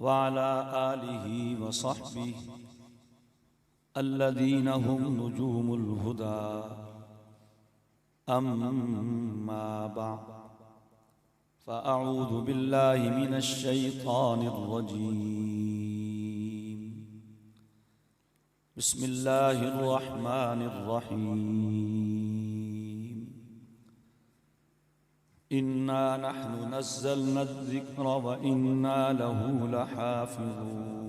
वअला आलिहि व सहबिहि अल्लज़ीना हुम नुजूमुल हुदा अम्मा बअद फ़अऊज़ु बिल्लाहि मिनश शैतानिर रजीम बिस्मिल्लाहिर रहमानिर रहीम इन्ना नहनु नज़्ज़लना ज़िक्र व इन्ना लहू लहाफ़िज़ून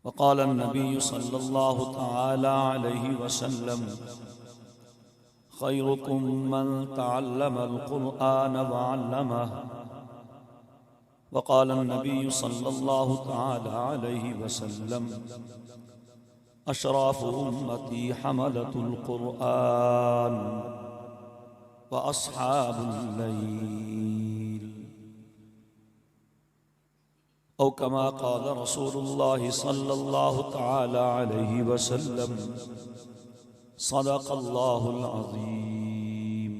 वक़ाल अन्नबिय्यु सल्लल्लाहु तआला अलैहि वसल्लम खैरुकुम मन तअल्लमल क़ुरआन व अल्लमह वक़ाल अन्नबिय्यु सल्लल्लाहु तआला अलैहि वसल्लम अशराफ़ु उम्मती हमलतुल क़ुरआन व अस्हाबुल लैल औ कमा क़ाल रसूलुल्लाहि सल्लल्लाहु तआला अलैहि वसल्लम सदक़ल्लाहुल अज़ीम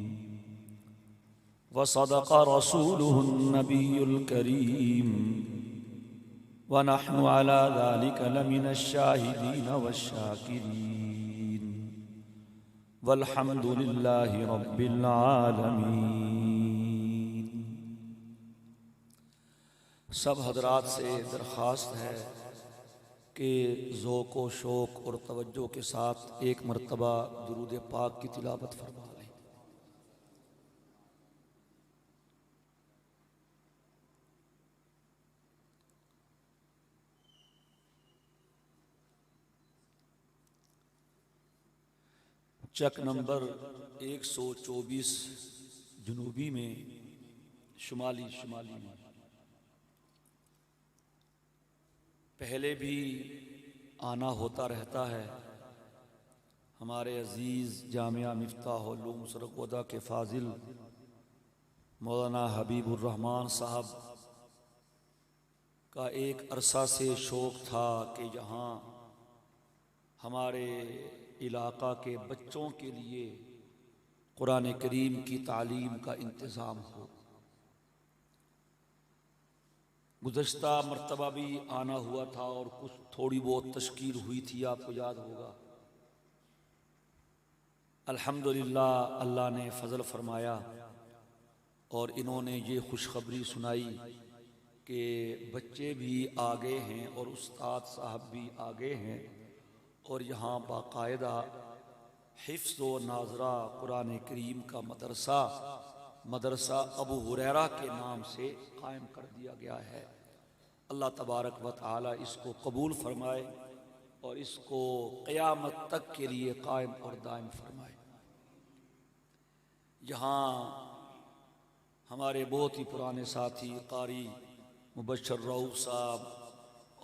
व सदक़ रसूलुहुन नबियुल करीम व नहनु अला ज़ालिका लमिनश शाहिदीन वश्शाकिरीन वल्हम्दुलिल्लाहि रब्बिल आलमीन। सब हज़रात से दरख्वास्त है कि ज़ौक़ व शौक़ और तवज्जो के साथ एक मरतबा दुरूद पाक की तिलावत फरमा लें। चक नंबर 124 जनूबी में शुमाली में पहले भी आना होता रहता है। हमारे अज़ीज़ जामिया मिफ्ताहुल उलूम सरगोदा के फ़ाज़िल मौलाना हबीबुर रहमान साहब का एक अरसा से शौक़ था कि यहाँ हमारे इलाक़ा के बच्चों के लिए कुरान करीम की तालीम का इंतज़ाम हो। गुज़श्ता मरतबा भी आना हुआ था और कुछ थोड़ी बहुत तश्कील हुई थी, आपको याद होगा। अल्हम्दुलिल्लाह अल्लाह ने फ़ज़ल फ़रमाया और इन्होंने ये खुशखबरी सुनाई कि बच्चे भी आ गए हैं और उस्ताद साहब भी आ गए हैं और यहाँ बाकायदा हिफ्ज़ व नाज़रा कुरान करीम का मदरसा अबू हुरैरा के नाम से कायम कर दिया गया है। अल्लाह तबारक व तआला इसको कबूल फरमाए और इसको क़यामत तक के लिए कायम और दायम फरमाए। यहाँ हमारे बहुत ही पुराने साथी कारी मुबश्शिर रऊफ़ साहब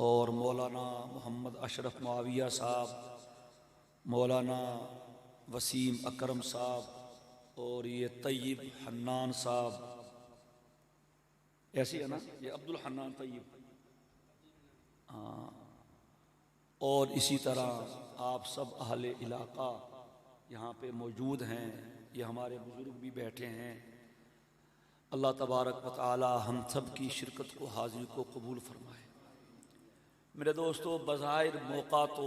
और मौलाना मोहम्मद अशरफ मुआविया साहब, मौलाना वसीम अकरम साहब और ये तय्यब हन्नान साहब, ऐसी है ना, ये अब्दुल हन्नान तय्यब, हाँ, और इसी तरह आप सब अहले इलाक़ा यहाँ पे मौजूद हैं। ये हमारे बुज़ुर्ग भी बैठे हैं। अल्लाह तबारक व तआला हम सब की शिरकत को, हाज़िरी को कबूल फरमाए। मेरे दोस्तों, बज़ाहिर मौका तो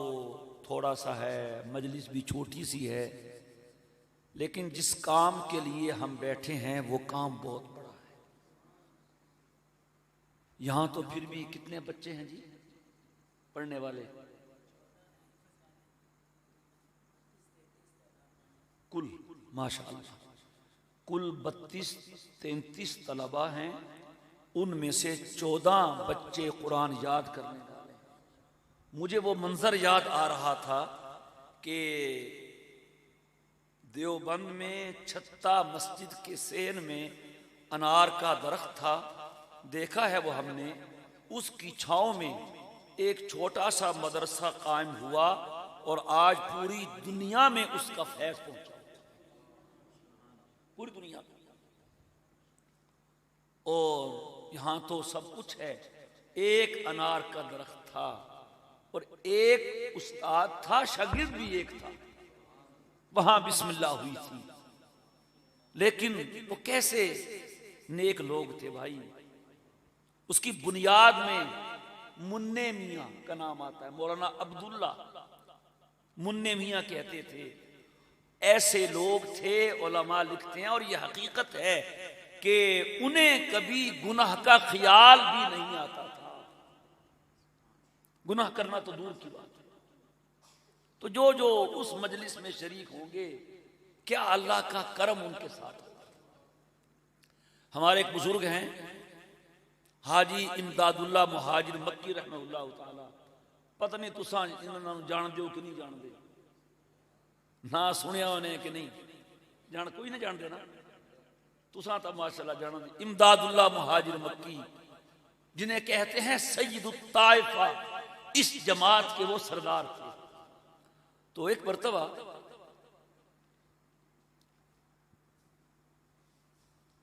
थोड़ा सा है, मजलिस भी छोटी सी है, लेकिन जिस काम के लिए हम बैठे हैं वो काम बहुत बड़ा है। यहाँ तो फिर भी कितने बच्चे हैं जी पढ़ने वाले? कुल माशाअल्लाह कुल 32-33 तलबा हैं। उनमें से 14 बच्चे कुरान याद करने वाले। मुझे वो मंजर याद आ रहा था कि देवबंद में छत्ता मस्जिद के सेन में अनार का दरख्त था, देखा है वो हमने। उसकी छाँव में एक छोटा सा मदरसा कायम हुआ और आज पूरी दुनिया में उसका फैज़ पहुंचा, पूरी दुनिया में। और यहाँ तो सब कुछ है। एक अनार का दरख्त था और एक उस्ताद था, शागिर्द भी एक था। वहां बिस्मिल्लाह हुई थी, लेकिन वो कैसे नेक लोग थे भाई। उसकी बुनियाद में मुन्ने मियाँ का नाम आता है, मौलाना अब्दुल्ला मुन्ने मियाँ कहते थे। ऐसे लोग थे, उलमा लिखते हैं, और यह हकीकत है कि उन्हें कभी गुनाह का ख्याल भी नहीं आता था। गुनाह करना तो दूर की बात है। तो जो जो उस मजलिस में शरीक होंगे, क्या अल्लाह का करम उनके साथ। हमारे एक बुजुर्ग हैं हाजी इमदादुल्ला मुहाजिर मक्की रहमतुल्लाह ताला, पता नहीं तुसा इन्होंने जान दो कि नहीं जान दे, ना सुनिया उन्हें कि नहीं जान, कोई नहीं जान देना, तुसा तो माशाल्लाह जान दे। इमदादुल्ला मुहाजिर मक्की, जिन्हें कहते हैं सैयदुत ताइफा, इस जमात के वो सरदार थे। तो एक मर्तबा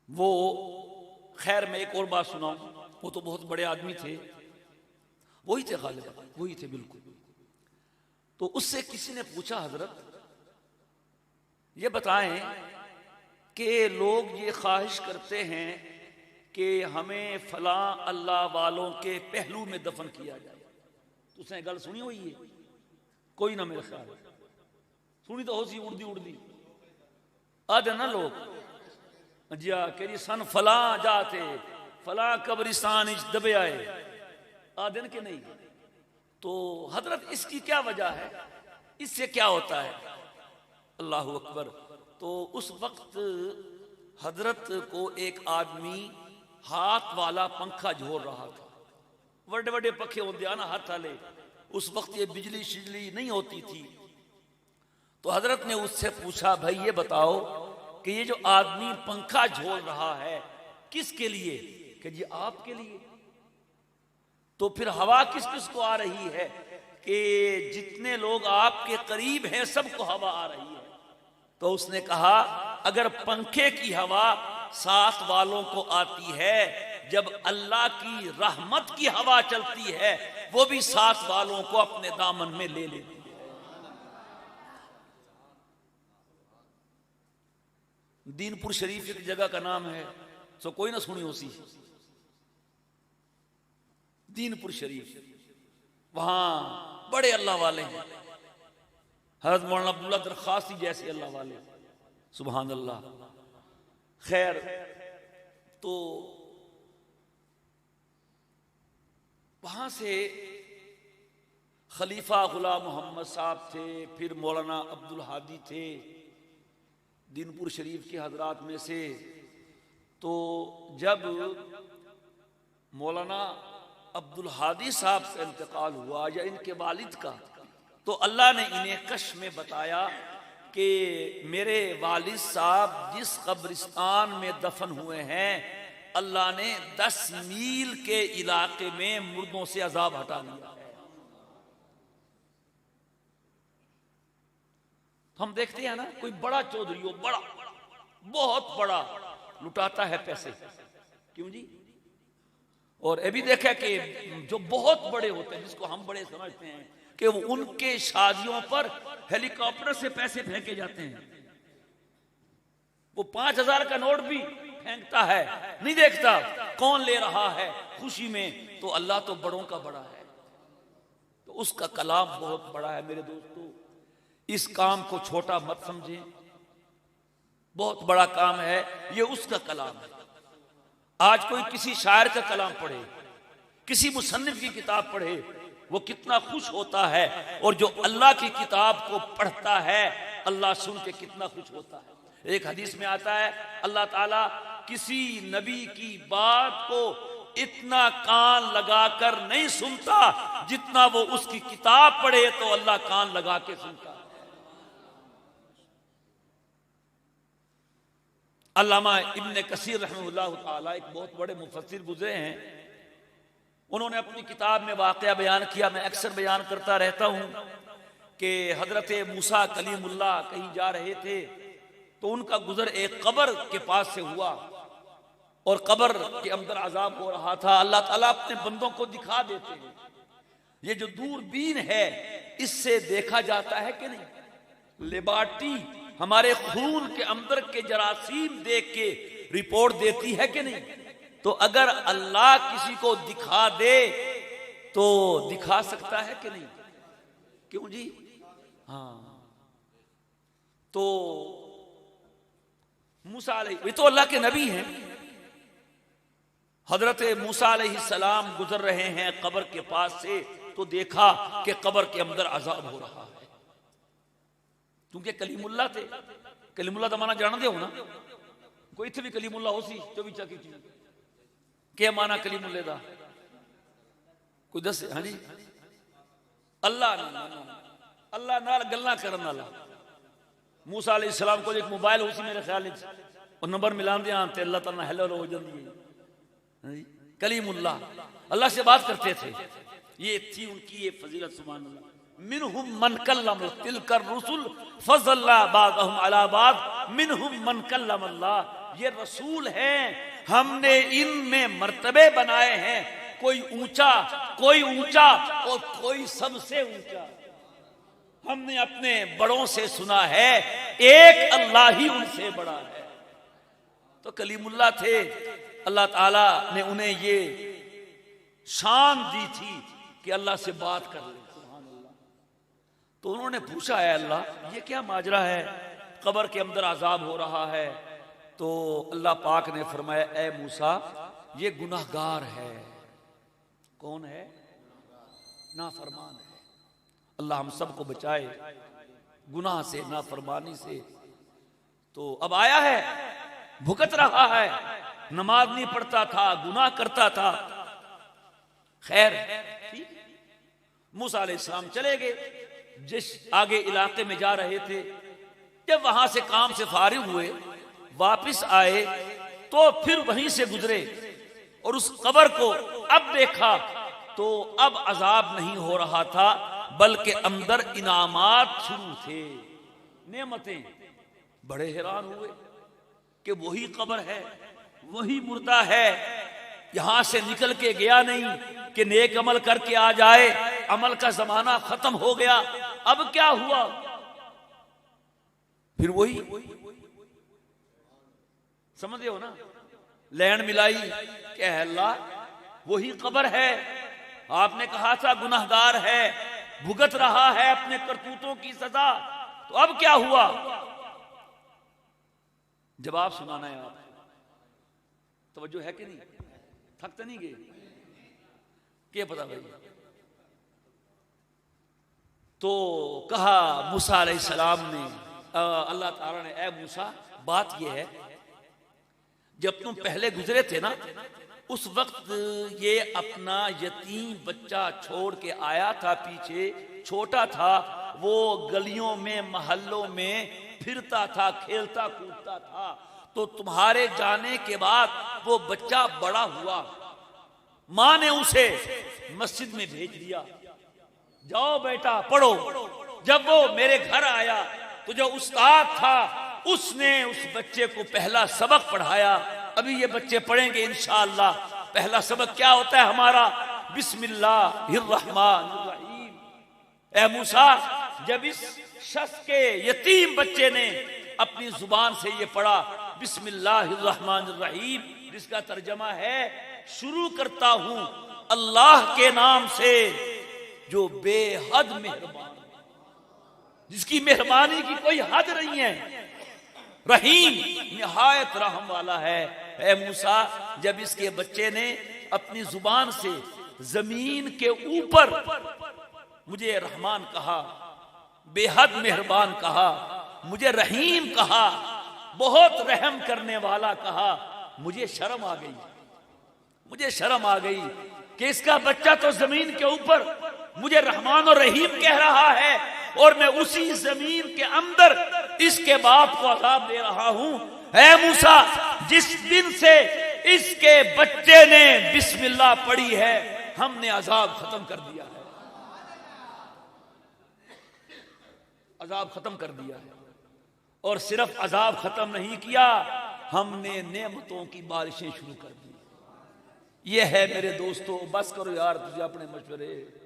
वो, खैर मैं एक और बात सुनाऊं, वो तो बहुत बड़े आदमी थे, वही थे गालिबा, वही थे बिल्कुल। तो उससे किसी ने पूछा, हजरत ये बताएं कि लोग ये ख्वाहिश करते हैं कि हमें फलां अल्लाह वालों के पहलू में दफन किया जाए। तो उसने गल सुनी हुई है कोई ना, मेरे ख्याल सुनी तो हो सी, उड़दी उड़दी आदे ना लोग जिया कि सन फलां जाते फलां कब्रिस्तान दबे आए, आदन के नहीं। तो हजरत इसकी क्या वजह है, इससे क्या होता है? अल्लाह अकबर। तो उस वक्त हजरत को एक आदमी हाथ वाला पंखा झोल रहा था, बड़े बड़े पंखे होते ना हाथ वाले, उस वक्त ये बिजली शिजली नहीं होती थी। तो हजरत ने उससे पूछा, भाई ये बताओ कि ये जो आदमी पंखा झोल रहा है किसके लिए? कि जी आपके लिए। तो फिर हवा किस किस को आ रही है? कि जितने लोग आपके करीब हैं सबको हवा आ रही है। तो उसने कहा, अगर पंखे की हवा साथ वालों को आती है, जब अल्लाह की रहमत की हवा चलती है वो भी साथ वालों को अपने दामन में ले लेती है। दीनपुर शरीफ एक जगह का नाम है, सो कोई ना सुनी उसी, दीनपुर शरीफ, वहां बड़े अल्लाह वाले हैं, हज़रत मौलाना अब्दुल्ला दरखास्ती जैसे अल्लाह वाले, सुभान अल्लाह। खैर, तो वहां से खलीफा गुलाम मोहम्मद साहब थे, फिर मौलाना अब्दुल हादी थे दीनपुर शरीफ के हजरात में से। तो जब मौलाना अब्दुल हादी साहब से इंतकाल हुआ या इनके वालिद का, तो अल्लाह ने इन्हें कश में बताया कि मेरे वालिद साहब जिस कब्रिस्तान में दफन हुए हैं, अल्लाह ने 10 मील के इलाके में मुर्दों से अजाब हटा लिया है। हम देखते हैं ना, कोई बड़ा चौधरी हो, बड़ा बहुत बड़ा, लुटाता है पैसे, क्यों जी? और ये भी देखा कि जो बहुत बड़े होते हैं, जिसको हम बड़े समझते हैं, कि वो उनके शादियों पर हेलीकॉप्टर से पैसे फेंके जाते हैं। वो 5000 का नोट भी फेंकता है, नहीं देखता कौन ले रहा है खुशी में। तो अल्लाह तो बड़ों का बड़ा है, तो उसका कलाम बहुत बड़ा है। मेरे दोस्तों, इस काम को छोटा मत समझें, बहुत बड़ा काम है, ये उसका कलाम है। आज कोई किसी शायर का कलाम पढ़े, किसी मुसन्निफ की किताब पढ़े, वो कितना खुश होता है, और जो अल्लाह की किताब को पढ़ता है, अल्लाह सुन के कितना खुश होता है। एक हदीस में आता है, अल्लाह ताला किसी नबी की बात को इतना कान लगाकर नहीं सुनता जितना वो उसकी किताब पढ़े तो अल्लाह कान लगा के सुनता है। अल्लामा इब्ने कसीर रहमतुल्लाह ताला एक बहुत बड़े मुफस्सिर गुजरे हैं, उन्होंने अपनी किताब में वाक़या बयान किया, मैं अक्सर बयान करता रहता हूँ, कि हजरत मूसा कलीमुल्लाह कहीं जा रहे थे, तो उनका गुजर एक कब्र के पास से हुआ, और कब्र के अंदर अजाब हो रहा था। अल्लाह ताला अपने बंदों को दिखा देते हैं, ये जो दूरबीन है इससे देखा जाता है कि नहीं। लेबार्टी हमारे खून के अंदर के जरासीम देख के रिपोर्ट देती है कि नहीं? तो अगर अल्लाह किसी को दिखा दे तो दिखा सकता है कि नहीं? क्यों जी? हाँ, तो मूसा ये तो अल्लाह के नबी हैं। हजरत मूसा अलैहिस्सलाम गुजर रहे हैं कब्र के पास से, तो देखा कि कब्र के अंदर अजाब हो रहा है। क्योंकि कलीमुल्लाह थे। कलीमुल्लाह का माना जानते हो ना? कोई इत्थे भी कलीमुल्लाह हो सी जो भी चाकी क्या माना कलीमुल्लाह दा? कोई दस? हाँ जी, अल्लाह नाल गल्लां करन वाला। मूसा अलैहिस्सलाम को एक मोबाइल हो सी मेरे ख्याल और नंबर मिला दिया ते अल्लाह ताला हेलो हो जाती है। कलीमुल्लाह अल्लाह से बात करते थे। ये थी उनकी ये फजीलत। सुभान अल्लाह। मिनहुम मन कल्लम तिलकर रुसुल फज़ल्ला बादहुम अला बाद मिनहुम मन कल्लम अल्लाह। ये रसूल हैं, हमने इनमें मर्तबे बनाए हैं, कोई ऊंचा और कोई सबसे ऊंचा। हमने अपने बड़ों से सुना है, एक अल्लाह ही उनसे बड़ा है। तो कलीमुल्लाह थे, अल्लाह ताला ने उन्हें ये शान दी थी कि अल्लाह से बात कर ले। तो उन्होंने पूछा, है अल्लाह ये क्या माजरा है, कब्र के अंदर अजाब हो रहा है? तो अल्लाह पाक ने फरमाया, ए मूसा ये गुनाहगार है। कौन है? नाफरमान है। अल्लाह हम सबको बचाए गुनाह से, नाफरमानी से। तो अब आया है, भुगत रहा है, नमाज नहीं पढ़ता था, गुनाह करता था। खैर मूसा अलैहिस्सलाम चले गए। जिस आगे इलाके में जा रहे थे, जब वहां से काम से फारिग हुए वापिस आए तो फिर वहीं से गुजरे और उस कब्र को अब देखा तो अब अजाब नहीं हो रहा था, बल्कि अंदर इनामात शुरू थे, नेमतें। बड़े हैरान हुए कि वही कब्र है, वही मुर्दा है, यहां से निकल के गया नहीं कि नेक अमल करके आ जाए, अमल का जमाना खत्म हो गया। अब क्या हुआ? फिर वही समझे हो ना, लैंड मिलाई क्या है? अल्लाह वही कब्र है, आपने कहा था गुनाहगार है, भुगत रहा है अपने करतूतों की सजा, तो अब क्या हुआ? जवाब सुनाना है आप। तवज्जो है कि नहीं? थक तो नहीं गए? क्या पता भाई? तो कहा मूसा अलैहिस्सलाम ने, अल्लाह ताला ने, ए मूसा बात यह है, जब तुम पहले गुजरे थे ना, उस वक्त ये अपना यतीम बच्चा छोड़ के आया था पीछे, छोटा था, वो गलियों में मोहल्लों में फिरता था, खेलता कूदता था। तो तुम्हारे जाने के बाद वो बच्चा बड़ा हुआ, मां ने उसे मस्जिद में भेज दिया, जाओ बेटा पढ़ो। जब वो मेरे घर आया तो जो उस्ताद था उसने उस बच्चे को पहला सबक पढ़ाया। अभी ये बच्चे पढ़ेंगे इंशाअल्लाह। पहला सबक क्या होता है हमारा? बिस्मिल्लाहिर्रहमानिर्रहीम। ए मूसा, जब इस शख्स के यतीम बच्चे ने अपनी जुबान से ये पढ़ा बिस्मिल्लाहिर्रहमानिर्रहीम, जिसका तर्जमा है शुरू करता हूं अल्लाह के नाम से जो बेहद मेहरबान, जिसकी मेहरबानी की कोई हद नहीं है, रहीम निहायत रहम वाला है। ए मूसा, जब इसके बच्चे ने अपनी जुबान से जमीन के ऊपर मुझे रहमान कहा, बेहद मेहरबान कहा, मुझे रहीम कहा, बहुत रहम करने वाला कहा, मुझे शर्म आ गई। मुझे शर्म आ गई कि इसका बच्चा तो जमीन के ऊपर मुझे रहमान और रहीम कह रहा है और मैं उसी जमीन के अंदर इसके बाप को अजाब दे रहा हूं। ऐ मूसा, जिस दिन से इसके बच्चे ने बिस्मिल्लाह पढ़ी है, हमने अजाब खत्म कर दिया है, अजाब खत्म कर दिया है। और सिर्फ अजाब खत्म नहीं किया, हमने नेमतों की बारिशें शुरू कर दी। ये है मेरे दोस्तों, बस करो यार, तुझे अपने मशवरे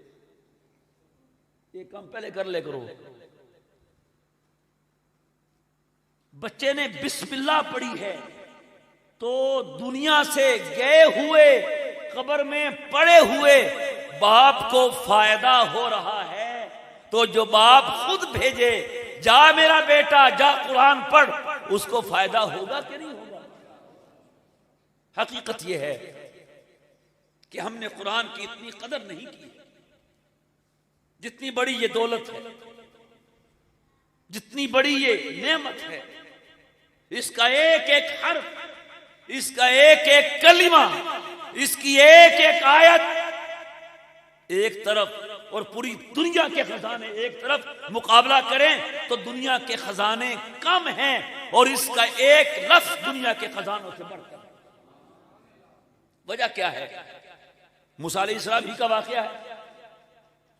ये काम पहले कर ले करो। बच्चे ने बिस्मिल्लाह पढ़ी है, तो दुनिया से गए हुए, कब्र में पड़े हुए बाप को फायदा हो रहा है। तो जो बाप खुद भेजे, जा मेरा बेटा जा कुरान पढ़, उसको फायदा होगा कि नहीं होगा? हकीकत यह है कि हमने कुरान की इतनी कदर नहीं की। जितनी बड़ी ये दौलत है, जितनी बड़ी ये नेमत है, इसका एक एक हर्फ, इसका एक एक कलिमा, इसकी एक एक आयत एक तरफ और पूरी दुनिया के खजाने एक तरफ मुकाबला करें तो दुनिया के खजाने कम हैं और इसका एक लफ्ज दुनिया के खजानों से बढ़कर। वजह क्या है? मूसा अलैहिस्सलाम ही का वाकया है,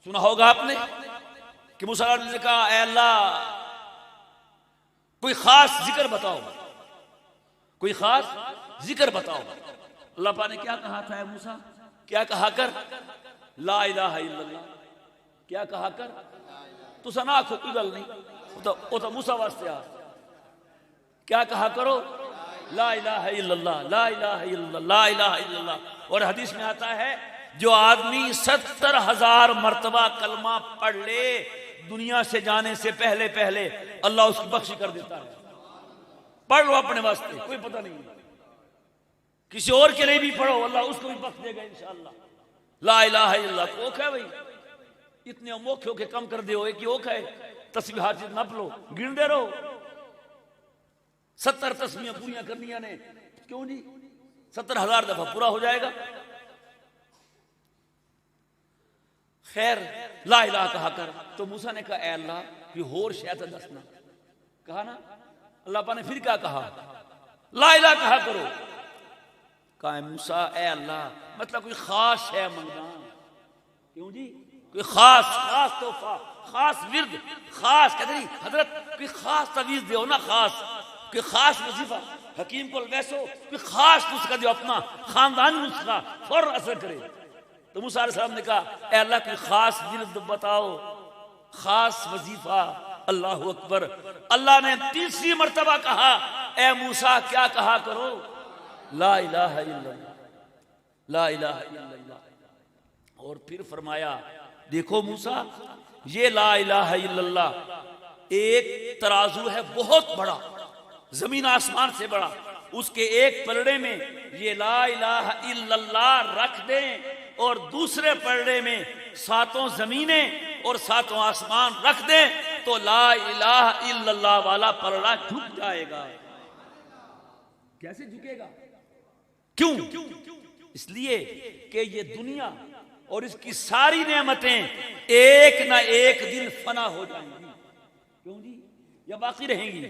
सुना होगा आपने कि मूसा अलैहिस्सलाम ने कहा, ऐ अल्लाह कोई खास जिक्र बताओ, कोई खास जिक्र बताओ। अल्लाह पाक ने क्या कहा था? मूसा क्या कहा कर? ला इलाहा इल्लल्लाह। क्या कहा कर? तू सना को कोई गल नहीं, वो तो मूसा वास्ते आ। क्या कहा करो? ला इलाहा इल्लल्लाह, ला इलाहा इल्लल्लाह, ला इलाहा इल्लल्लाह। और हदीस में आता है जो आदमी 70,000 मर्तबा कलमा पढ़ ले दुनिया से जाने से पहले पहले, अल्लाह उसकी बख्शी कर देता है। पढ़ लो अपने वास्ते, कोई पता नहीं, किसी और के लिए भी पढ़ो, अल्लाह उसको भी बख्श देगा इंशाअल्लाह। ला इलाहा इल्लल्लाह ओख है भाई, इतने अमोखे के कम कर दो, एक ही ओख है। तस्बीहात नप लो, गिन दे रहो। 70 तस्बीहें पूरियां करनियां ने, क्यों जी? 70,000 दफा पूरा हो जाएगा। खैर ला इलाहा कहा कर। तो मूसा ने कहा, ऐ अल्लाह कि होर शायद दसना। कहा ना, अल्लाह पाक ने फिर क्या कहा? ला इलाहा कहा करो। कहा मूसा, ऐ अल्लाह मतलब कोई खास है मंगना। क्यों जी? कोई खास तोहफा, खास विर्द, खास कहते नहीं हजरत, कोई खास तवीज दो ना, खास कोई खास वजीफा, हकीम को वैसो कोई खास नुस्खा दो, अपना खानदानी नुस्खा फौरन असर करे। तो मूसा अलैहिस्सलाम ने कहा, ऐ अल्लाह कोई खास विर्द बताओ, खास वजीफा। अल्लाह अकबर। अल्लाह ने तीसरी मर्तबा कहा, ऐ मूसा क्या कहा करो? ला इलाहा इल्लल्लाह, ला इलाहा इल्लल्लाह। और फिर फरमाया, देखो मूसा, ये ला इलाहा इल्लल्लाह एक तराजू है बहुत बड़ा, जमीन आसमान से बड़ा। उसके एक पलड़े में ये ला इलाहा इल्लल्लाह रख दें और दूसरे पलड़े में 7 जमीनें और 7 आसमान रख दें तो ला इलाहा इल्लल्लाह वाला पलड़ा झुक जाएगा। कैसे झुकेगा? क्यों? इसलिए कि ये दुनिया और इसकी सारी नेमतें एक ना एक दिन फना हो जाएंगी। क्यों जी? या बाकी रहेंगी?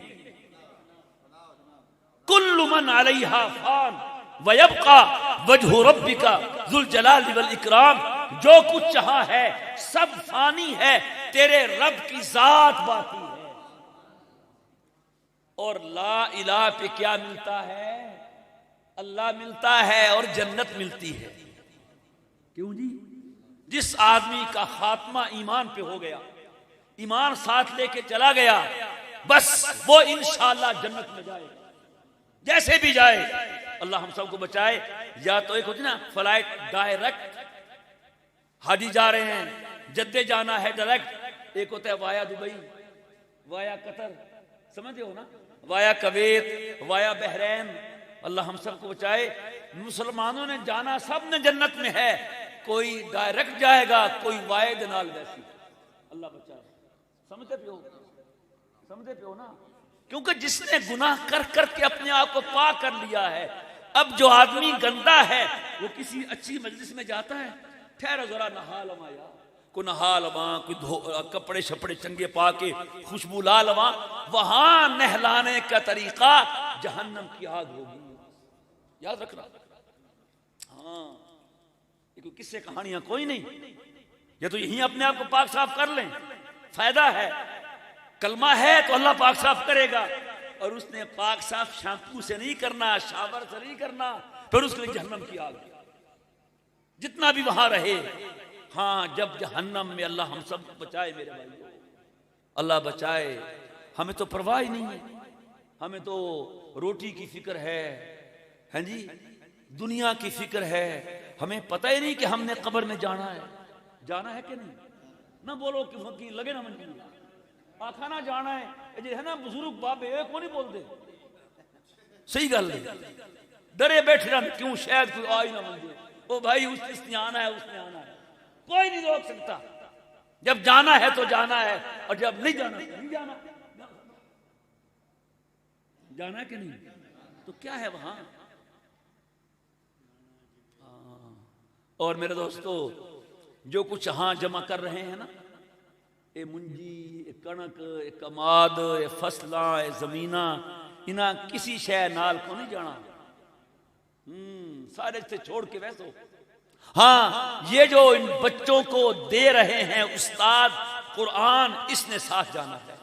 कुल्लु मन अलैहा फान वयब्का वजहु रब्बिका जुल जलाल वल इकराम। जो कुछ चाहा है सब फानी है, तेरे रब की जात बाकी है। और ला इलाहा पे क्या मिलता है? अल्लाह मिलता है और जन्नत मिलती है। क्यों जी? जिस आदमी का खात्मा ईमान पे हो गया, ईमान साथ लेके चला गया, बस वो इंशाअल्लाह जन्नत में जाएगा, जैसे भी जाए। अल्लाह हम सबको बचाए। या तो एक होती ना फ्लाइट डायरेक्ट, हाजी जा रहे हैं, जद्दे जाना है डायरेक्ट। एक होता है वाया दुबई, वाया कतर, समझते हो ना, वाया कवैत, वाया बहरैन। अल्लाह हम सबको बचाए। मुसलमानों ने जाना सब ने जन्नत में है, कोई डायरेक्ट जाएगा, कोई वायद नाल वैसी। अल्लाह बचाए। समझते पे हो? समझते पे हो ना? क्योंकि जिसने गुनाह कर करके अपने आप को पाक कर लिया है, अब जो आदमी गंदा है वो किसी अच्छी मजलिस में जाता है, ठहरो जरा नहा लवा यार, को नहा लवा, कोई कपड़े शपड़े चंगे पा के खुशबू ला लवा, वहां नहलाने का तरीका जहन्नम की आग होगी। याद रखना। हाँ, ये किससे कहानियां कोई नहीं, या तो यही अपने आप को पाक साफ कर लें, फायदा है। कलमा है तो अल्लाह पाक साफ करेगा, और उसने पाक साफ शैम्पू से नहीं करना, शावर से नहीं करना, फिर उसके लिए जहन्नम की आग, जितना भी वहां रहे। हाँ, जब जहन्नम में, अल्लाह हम सब बचाए मेरे भाई, अल्लाह बचाए। हमें तो परवाह ही नहीं है, हमें तो रोटी की फिक्र है, हैं जी, दुनिया की फिक्र है, हमें पता ही नहीं कि हमने कब्र में जाना है कि नहीं। ना बोलो कि फकीर लगे ना मंजिल आखा ना जाना है जी, है ना बुजुर्ग बाबे को नहीं बोलते। सही गल है, डरे बैठे रहते क्यों, शायद कोई आ ही ना मंजिल। ओ भाई उसने आना है, कोई नहीं रोक सकता। जब जाना है तो जाना है, और जब नहीं जाना तो नहीं जाना। जाना कि नहीं, तो क्या है वहां। और मेरे दोस्तों, जो कुछ यहां जमा कर रहे हैं ना, ये मुंजी, ये कणक, ये कमाद, ये फसला, ये जमीना, इना किसी शय नाल को नहीं जाना। सारे से छोड़ के वैसो। हाँ, ये जो इन बच्चों को दे रहे हैं उस्ताद कुरान, इसने साथ जाना है।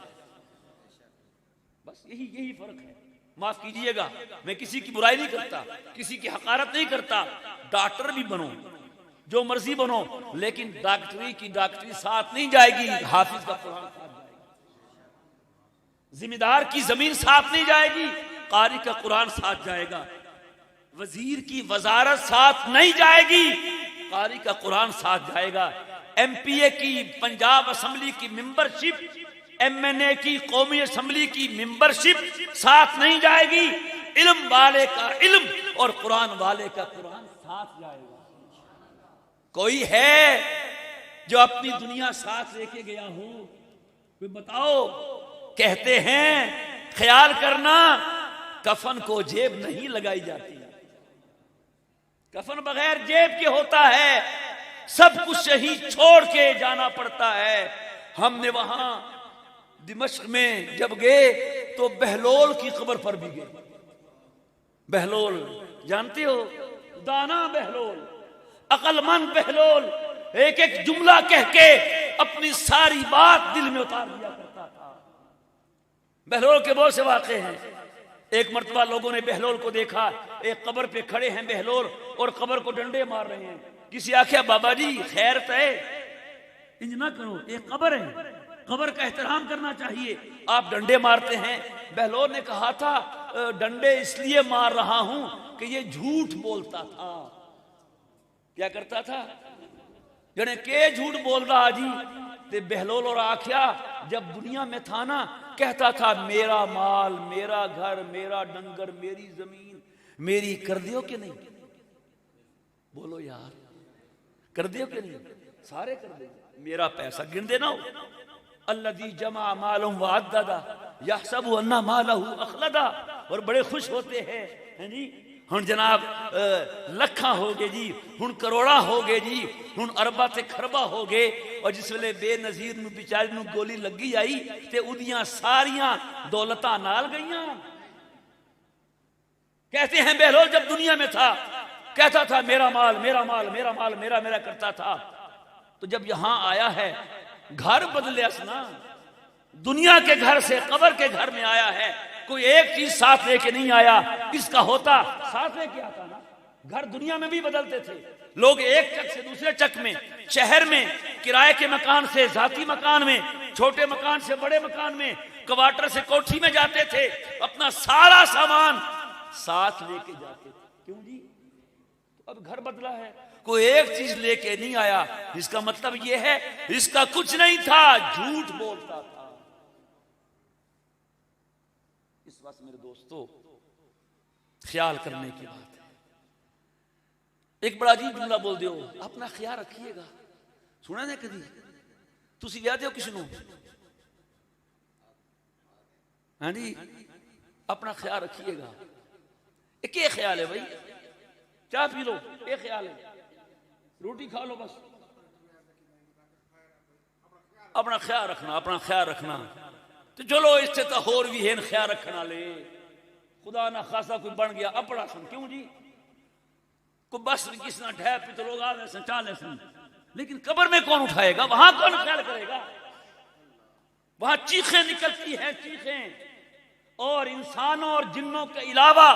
बस यही फर्क है। माफ कीजिएगा, मैं किसी की बुराई नहीं करता, किसी की हकारत नहीं करता। डॉक्टर भी बनो, जो मर्जी बनो, लेकिन डॉक्टरी साथ नहीं जाएगी, हाफिज का कुरान साथ जाएगा। जिम्मेदार की जमीन साथ नहीं जाएगी, कारी का कुरान साथ जाएगा। वजीर की वजारत साथ नहीं जाएगी, कारी का कुरान साथ जाएगा। एमपीए की, पंजाब असेंबली की मेंबरशिप, एमएनए की, कौमी असेंबली की मेंबरशिप साथ नहीं जाएगी। इल्म वाले का इल्म और कुरान वाले का कुरान साथ जाएगा। कोई है जो अपनी दुनिया साथ लेके गया हो, कोई बताओ। कहते हैं ख्याल करना, कफन को जेब नहीं लगाई जाती, कफन बगैर जेब के होता है। सब कुछ यही छोड़ के जाना पड़ता है। हमने वहां दिमश्क में जब गए तो बहलोल की कब्र पर भी गए। बहलोल जानते हो, दाना बहलोल, अकलमंद बहलोल, एक एक जुमला कह के अपनी सारी बात दिल में उतार दिया करता था। बहलोल के बहुत से वाक़े हैं। एक मर्तबा लोगों ने बहलोल को देखा, एक कब्र पे खड़े हैं बहलोल और कब्र को डंडे मार रहे हैं। किसी आख्या बाबा जी खैर तय, इंज ना करो, एक कब्र है, कब्र का एहतराम करना चाहिए, आप डंडे मारते हैं। बहलोल ने कहा था डंडे इसलिए मार रहा हूं कि ये झूठ बोलता था। क्या करता था, जने के झूठ बोल रहा जी। ते बहलोल और आख्या जब दुनिया में था ना, कहता था मेरा माल, मेरा घर, मेरा डंगर, मेरी जमीन मेरी, कर दियो कि नहीं? बोलो यार, कर दियो कि नहीं? सारे कर दे। मेरा पैसा गिन देना हो। अल्लज़ी जमा मालुम वअद्ददा यहसबु अन्ना मालहु अखलदा। और बड़े खुश होते हैं जी, हुण जनाब लखा हो गए जी, हुण करोड़ा हो गए जी, हुण अरबा ते खरबा हो गए। और जिस वेले बेनजीर नूं बेचारे नूं गोली लगी आई ते उदियां सारियां दौलतां नाल गईयां। कहते हैं बहलोल जब दुनिया में था कहता था मेरा माल, मेरा माल, मेरा माल, मेरा मेरा करता था। तो जब यहां आया है, घर बदले ना, दुनिया के घर से कब्र के घर में आया है। कोई एक चीज साथ लेके नहीं आया, किसका होता साथ लेके आता ना। घर दुनिया में भी बदलते थे लोग, एक चक से दूसरे चक में, शहर में किराए के मकान से जाती मकान में, छोटे मकान से बड़े मकान में, क्वार्टर से कोठी में जाते थे। अपना सारा सामान साथ लेके जाते थे। क्यों जी? तो अब घर बदला है, कोई एक चीज लेके नहीं आया। इसका मतलब यह है इसका कुछ नहीं था, झूठ बोलता था। इस बात मेरे दोस्तों ख्याल करने की बात है। एक बड़ा अजीब जुमला बोल दियो, अपना ख्याल रखिएगा। सुना ने कदी तुसी विआह दियो किसी नूं? हाँ जी, अपना ख्याल रखिएगा। एक ये ख्याल है भाई, चाय पी लो, एक ख्याल है, रोटी खा लो, बस अपना ख्याल रखना, अपना ख्याल रखना। तो चलो इससे तो होर भी है ख्याल रखना ले। खुदा ना खासा कोई बन गया अपना सन, क्यों जी? को बस किस ना ढह पी तो लोग आ रहे सन, चाले सन, लेकिन कब्र में कौन उठाएगा? वहां कौन ख्याल करेगा? वहां चीखें निकलती हैं, चीखें। और इंसानों और जिन्नों के अलावा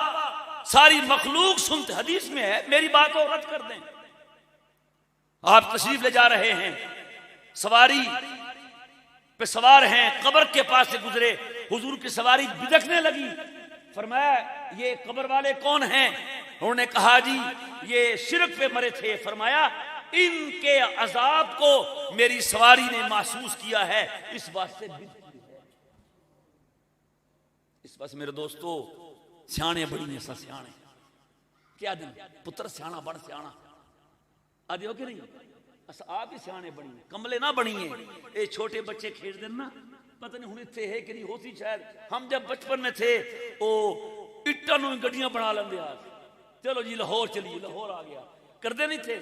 सारी मखलूक सुनते। हदीस में है, मेरी बात को रद्द कर दें। आप तशरीफ ले जा रहे हैं, सवारी पे सवार हैं, कब्र के पास से गुजरे, हुजूर की सवारी बिदकने लगी। फरमाया ये कब्र वाले कौन हैं? उन्होंने कहा जी ये शिरक पे मरे थे, फरमाया इनके अजाब को मेरी सवारी ने महसूस किया है, इस बात से इस बात से मेरे दोस्तों सियाने बड़ी है, सियाने क्या दिन पुत्र सियाना बड़ सियाना आदि हो कि नहीं, अस आप ही सियाने बनी है, कमले ना बनी है। ये छोटे बच्चे खेल देन ना, पता नहीं हुण इत्थे है कि नहीं होती शायद, हम जब बचपन में थे ओ इट्टां नूं गड्डियां बना लेंदे आ, चलो जी लाहौर चलिए, लाहौर आ गया, करते नहीं थे।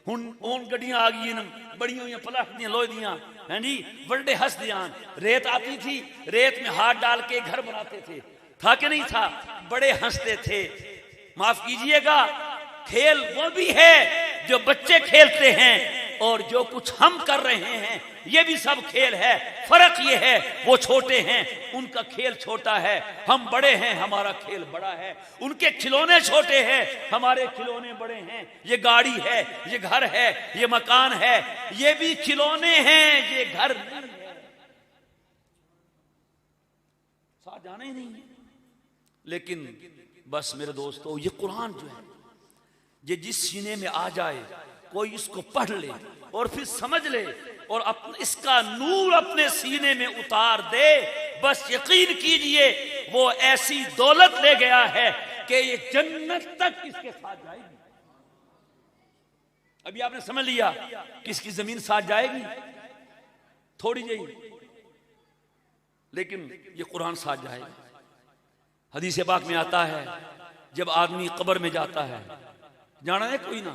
हुण गड्डियां आ गई बड़ी हुई प्लास्टिक दी लोहे दियां हैं जी, बड़े हंसदे आन। रेत आती थी, रेत में हाथ डाल के घर बनाते थे, था कि नहीं था, बड़े हंसते थे। माफ कीजिएगा, खेल वो भी है जो बच्चे खेलते हैं और जो कुछ हम कर रहे हैं ये भी सब खेल है। फर्क ये है वो छोटे हैं, उनका खेल छोटा है, हम बड़े हैं, हमारा खेल बड़ा है। उनके खिलौने छोटे हैं, हमारे खिलौने बड़े हैं। ये गाड़ी है, ये घर है, ये मकान है, ये भी खिलौने हैं, ये घर नहीं है। साथ जाना ही नहीं है। लेकिन बस मेरे दोस्तों ये कुरान जो है ये जिस सीने में आ जाए, कोई इसको पढ़ ले और फिर समझ ले और इसका नूर अपने सीने में उतार दे, बस यकीन कीजिए वो ऐसी दौलत ले गया है कि ये जन्नत तक इसके साथ जाएगी। अभी आपने समझ लिया किसकी जमीन साथ जाएगी, थोड़ी जाएगी, लेकिन ये कुरान साथ जाएगा। हदीस पाक में आता है जब आदमी कब्र में जाता है, जाना है कोई ना,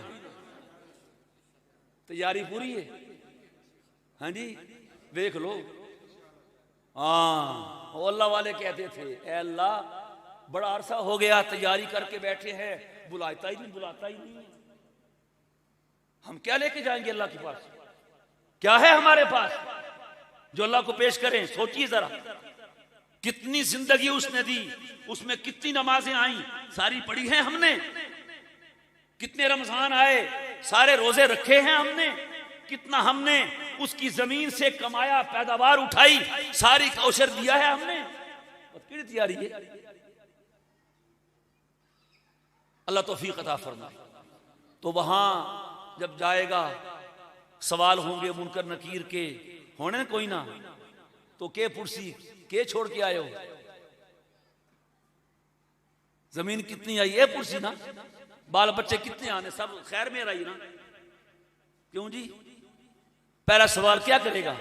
तैयारी पूरी है, हाँ जी देख लो। हाँ अल्लाह वाले कहते थे ए अल्लाह बड़ा अरसा हो गया तैयारी करके बैठे हैं, बुलाता ही नहीं, हम क्या लेके जाएंगे अल्लाह के पास, क्या है हमारे पास जो अल्लाह को पेश करें। सोचिए जरा, कितनी जिंदगी उसने दी, उसमें कितनी नमाजें आई, सारी पढ़ी हैं हमने, कितने रमजान आए, सारे रोजे रखे हैं हमने, कितना हमने उसकी जमीन से कमाया, पैदावार उठाई, सारी का औशर दिया है हमने। कितनी तैयारी है, अल्लाह तौफीक अता फरमाए। तो वहां जब जाएगा सवाल होंगे मुनकर नकीर के, होने कोई ना, तो के पुरसी के छोड़ के आए हो, जमीन कितनी आई है पुरसी ना, बाल बच्चे कितने आने, सब खैर में रही ना, क्यों जी। पहला सवाल क्या करेगा,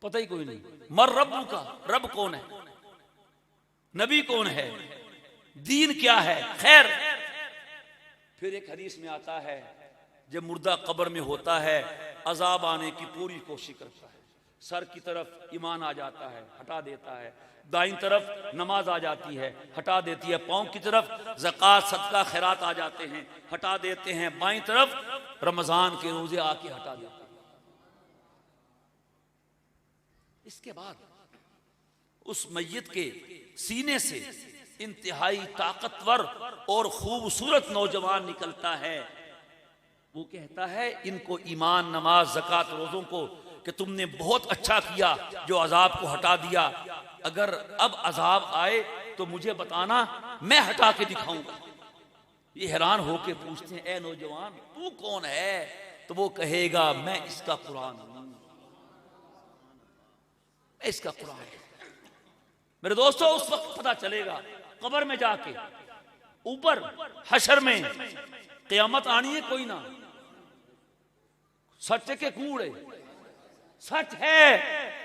पता ही कोई नहीं। मर रब्बू का, रब कौन है, नबी कौन है, दीन क्या है, खैर। फिर एक हदीस में आता है जब मुर्दा कब्र में होता है अजाब आने की पूरी कोशिश करता है, सर की तरफ ईमान आ जाता है, हटा देता है, दाईं तरफ नमाज आ जाती है, हटा देती है, पांव की तरफ ज़कात सदका खैरात आ जाते हैं, हटा देते हैं, बाईं तरफ रमजान के रोजे आके हटा देते हैं। इसके बाद उस मय्यत के सीने से इंतहाई ताकतवर और खूबसूरत नौजवान निकलता है। वो कहता है इनको ईमान, नमाज, ज़कात, रोजों को कि तुमने बहुत अच्छा किया जो अजाब को हटा दिया, अगर अब अजाब आए तो मुझे बताना, मैं हटा के दिखाऊंगा। ये हैरान होके पूछते हैं ए नौजवान तू कौन है, तो वो कहेगा मैं इसका कुरान हूं, मैं इसका कुरान हूं। मेरे दोस्तों उस वक्त पता चलेगा कब्र में जाके, ऊपर हशर में क़यामत आनी है कोई ना, सच के कूड़े सच है,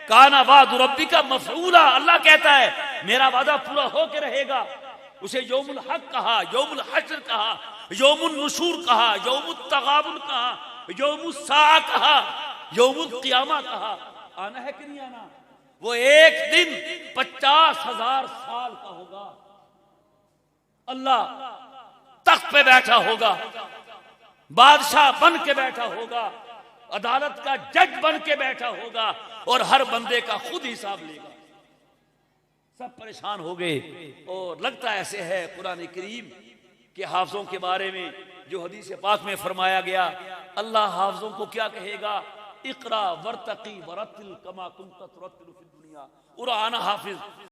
काना वाद रब्बी का मफऊला, अल्लाह कहता है मेरा वादा पूरा होके रहेगा। उसे यौमुल हक कहा, यौमुल हश्र कहा, यौमुन नुशूर कहा, यौमुत तगाबुन कहा, यौमुस साआ कहा, यौमुल क़ियामा कहा। आना है कि नहीं आना, वो एक दिन 50,000 साल का होगा, अल्लाह तख्त पे बैठा होगा, बादशाह बन के बैठा होगा, अदालत का जज बन के बैठा होगा और हर बंदे का खुद हिसाब लेगा। सब परेशान हो गए और लगता ऐसे है कुरान करीम के हाफिजों के बारे में जो हदीस पाक में फरमाया गया, अल्लाह हाफिजों को क्या कहेगा, इकरा वर्तकी वरतिल कमा कुंत तुरतिल फिद दुनिया। कुरान हाफिज